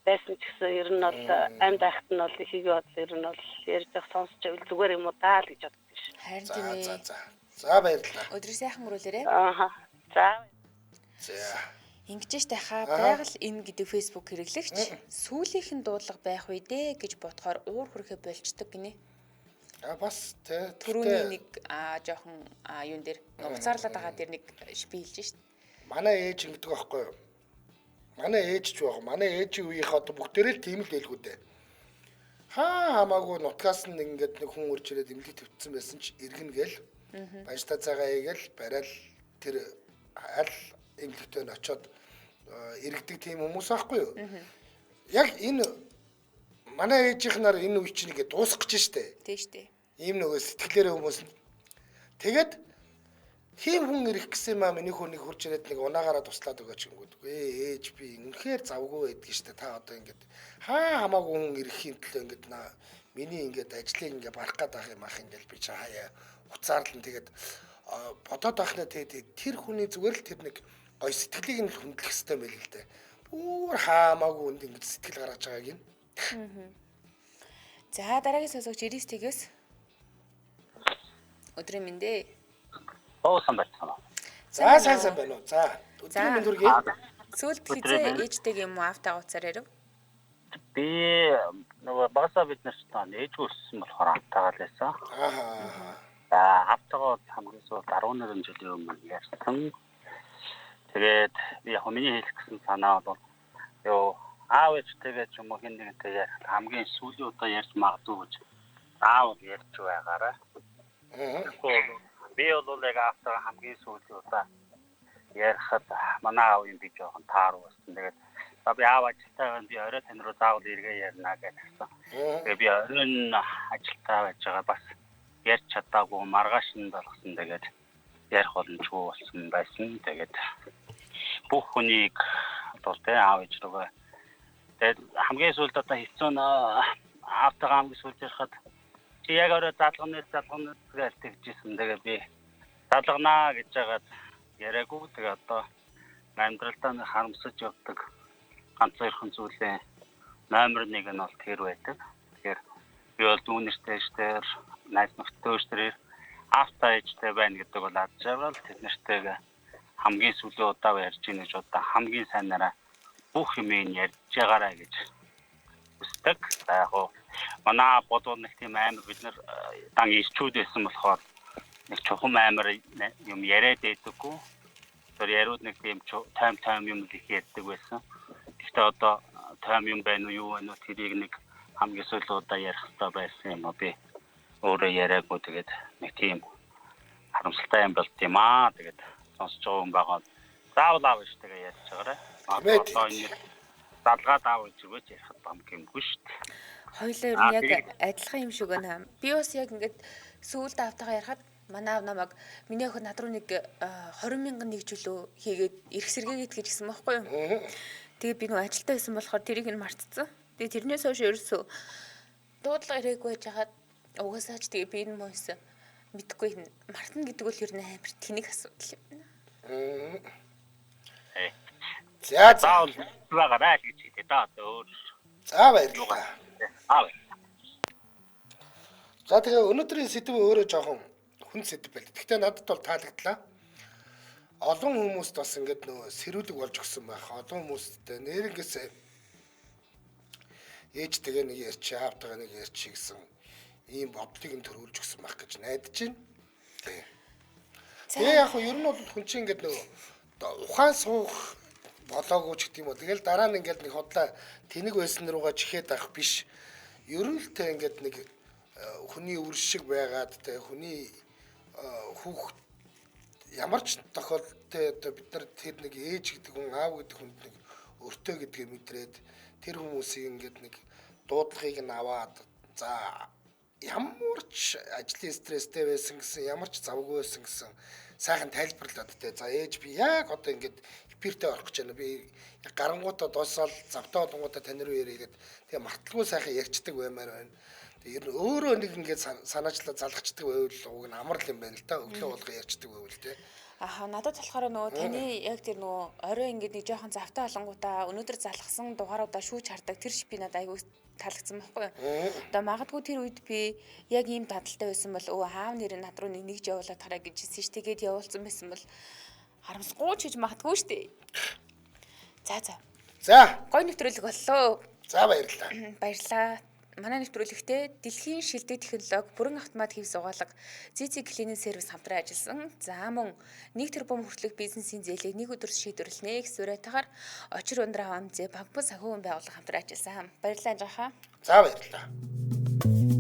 Speaker 4: байсан ч гэсэн ер нь бол амьд ахт нь бол ихийг бол ер нь бол ярьж байгаа сонсч байвал зүгээр юм уу даа л гэж боддоо шүү.
Speaker 1: Харин тийм ээ.
Speaker 2: За баярлалаа.
Speaker 1: Өдрөө сайхан өрөөлөөрэй.
Speaker 2: За.
Speaker 1: Ингэж тайхаа байгаль энэ гэдэг Facebook хэрэглэгч сүүлийнх нь дуудлага байх үе дээ гэж бодохоор уур хүрхэ болчдөг гинэ.
Speaker 2: Бас
Speaker 1: түрүүний нэг жоохон юун дээр уцаарлаад байгаа дээр нэг би хэлж шít.
Speaker 2: Манай ээж ингэдэг байхгүй юу? Манай ээж ч байх. Манай ээжийн үеийнх одоо бүгдээрээ л тийм л байлгүй дээ. Хамаагүй нутгаас нь ингээд нэг хүн урж ирээд имлэг төвцсөн байсан ч иргэн гээл. Баяжтай цагаа ийгээл барайл тэр аль имлэгтөө нь очиод иргэдэг тийм хүмүүс аахгүй юу? Яг энэ манай ээжийнхнаар энэ үе чинь ингээд дуусах гэж штэ.
Speaker 1: Тийм штэ.
Speaker 2: Ийм нөгөө сэтгэлээрээ хүмүүс нь тэгээд тийм хүн ирэх гэсэн юм миний хүнийг хурж ирээд нэг унаагаараа туслаад өгөөч гингүүд. Ээж би үнэхээр завгүй байдгийг штэ. Та одоо ингээд хамаагүй хүн ирэхийн төлөө ингээд миний ингээд ажлыг ингээд барах гээд байх юм ах ингээд би хаяа уцаарлан тэгээд бодоод байхнаа тэгээд тэр хүний зүгээр л тэр нэг гой сэтгэлийг нь хөндлөх хэрэгтэй байл л дээ. Бүр хамаагүй үнд ингэж сэтгэл гаргаж байгааг юм.
Speaker 1: За дараагийн сонсогч 99-ээс өдрийн мэндэ.
Speaker 3: Сайн байна.
Speaker 2: За сайн байна уу. За өдрийн мэнд хүргэе.
Speaker 1: Сүүлд хизээ ээжтэйг юм уу автаа уцаар ярив?
Speaker 5: Би нөгөө багасаа бид нарт ээжгүй өссөн болохоор автаагаа л байсан. Автаагаа хамгийн сүүлд 11 жилийн өмнө ярьсан. Тэгээд би яг миний хэлэх гэсэн санаа бол ёо аав ээжтэйгээ ч юм уу хин нэгэнтэй ярих хамгийн сүүлийн удаа ярьж магадгүй гэж аав ярьж байгаарай. Би бол яг автаа хамгийн сүүлийн удаа ярихад манай аав юм би жоохон тааруу байсан. Тэгээд би аав ажилтайгаа би орой тань руу заавал эргээ ярина гэсэн. Тэгээд би оройн ажилтаа байж байгаа бас ярьж чадаагүй маргааш нь болгосон. Тэгээд ярих боломжгүй болсон байсан. Тэгээд бүх хүнийг бол тэ аав ээж рүүгээ тэгээд хамгийн сүүлд одоо хэцүү нь автагаа хамгийн сүүлд ярихад чи яг орой залгана гэж тэгжсэн. Тэгээд би залганаа гэж жагаад яриаггүй. Тэгээд одоо амьдралдаа харамсаж явдаг ганц хоёрхан зүйлээ номер 1 нь бол тэр байдаг. Тэгэхээр би бол дүүнэртэйгээр найз нөхдөйгээр автаа ээжтэй байна гэдэг бол ад жаргал тэднэртэйгээ хамгийн сүүлийн удаа ярьж ийн гэж одоо хамгийн сайнараа бүх юм ярьж байгаарай гэж хүсдэг. Яг хоо манай бодвол нэг тийм амар бид нар дан ирчүүд байсан болохоор нэг чухам амар юм яриад байдаггүй. Тэр яриуд нэг тийм тайм юм их ярьдаг байсан. Гэхдээ одоо тайм юм байна уу юу вэ тэрийг нэг хамгийн сүүлдээ ярих хэрэгтэй байсан юм уу би өөрөө яриаггүй тэгээд нэг тийм харамсалтай юм болт юм аа тэгээд сонсож байгаа хүн байгаа заавал аав ээжтэйгээ ярьж байгаарай. Одоо энэ залгаа даав гэж өгөөч ярихад бамг юмгүй шүү дээ.
Speaker 1: Хоёулаа ер нь яг адилхан юм шиг байна. Би бас яг ингээд сүүлд автагаа ярихад манай аав намайг миний охин над руу нэг 20,000 нэг жилөө хийгээд ирэх сэргээгээд гэж гисэн байхгүй юу. Тэгээ би нөө ажилдаа байсан болохоор тэрийг нь мартцсан. Тэгээ тэрнээс хойш ерөөсөө дуудлага ирээгүй байж хагаад угаасаа ч тэгээ би энэ мойс мэдхгүй мартна гэдэг бол ер нь амар тэнэг асуудал юм байна.
Speaker 2: За
Speaker 5: заавал байгаарай гэж хэлээ да өөр.
Speaker 2: За баярлалаа.
Speaker 5: Аа.
Speaker 2: За тэгээ өнөөдрийн сэдв өөрөө жоохон хүн сэдв байл. Гэхдээ надад бол таалагдлаа. Олон хүмүүст бас ингээд нөө сэрүүлэг болж өгсөн байх. Олон хүмүүсттэй нэрнгээс ээжтэйгээ нэг ярьч, аавтайгаа нэг ярьч гэсэн ийм бодлыг нь төрүүлж өгсөн байх гэж найдаж байна. Тэгээ яг нь ер нь бол хүн чинь ингээд нөө ухаан суух болоогүй ч гэдэг юм уу. Тэгэл дараа нь ингээд нэг хотлоо тэнэг байсан руугаа чихээд авах биш. Ер нь л тэ ингээд нэг хүний үр шиг байгаад тэ хүний хүүхд ямар ч тохиолдолд одоо бид нар тэр нэг ээж гэдэг хүн аав гэдэг хүнд нэг өртөө гэдгийг мэдрээд тэр хүмүүсийг ингээд нэг дуудлагыг нь аваад за ямар ч ажлын стресстэй байсан гэсэн ямар ч завгүй байсан гэсэн сайхан тайлбарлаад тэ за ээж би яг одоо ингээд хипиртэй орох гэж байна би гарангуудаа дуусаад завтаа болгонгуудаа тань руу яригээд тэгээ марталгүй сайхан ярьцдаг баймаар байна. Тэгээ ер нь өөрөө нэг ингээд санаачлаа залгачдаг байвал уг нь амар л юм байна л да өглөө болго ярьцдаг байвал тэ.
Speaker 1: Аха надад болохоор нөгөө таны яг тэр нөгөө орой ингээд нэг жоохон завтай болонгуудаа өнөөдөр залгасан дугааруудаа шүүж хардаг тэр шипи надад аягүй таалагдсан байхгүй юу. Одоо магадгүй тэр үед би яг ийм дадалтай байсан бол өө аав нэр над руу нэгж явуулаад хараа гэжсэн ш тэгээд явуулсан байсан бол харамсахгүй ч гэж магадгүй штэ. За гой нэвтрүүлэг боллоо.
Speaker 2: За баярлалаа.
Speaker 1: Баярлалаа. Манай нэвтрүүлэгтээ дэлхийн шилдэг технологи бүрэн автомат хэв сугаалга ZZ Cleaning Service хамтран ажилласан. За мөн 1 тэрбум хүртэлх бизнесийн зээлийг нэг өдөр шийдвэрлэнэ гэсэн уриатаар очир ундраа амзэ бампус санхүүгийн байгууллага хамтран ажилласан. Баярлалаа анжааха.
Speaker 2: За баярлалаа.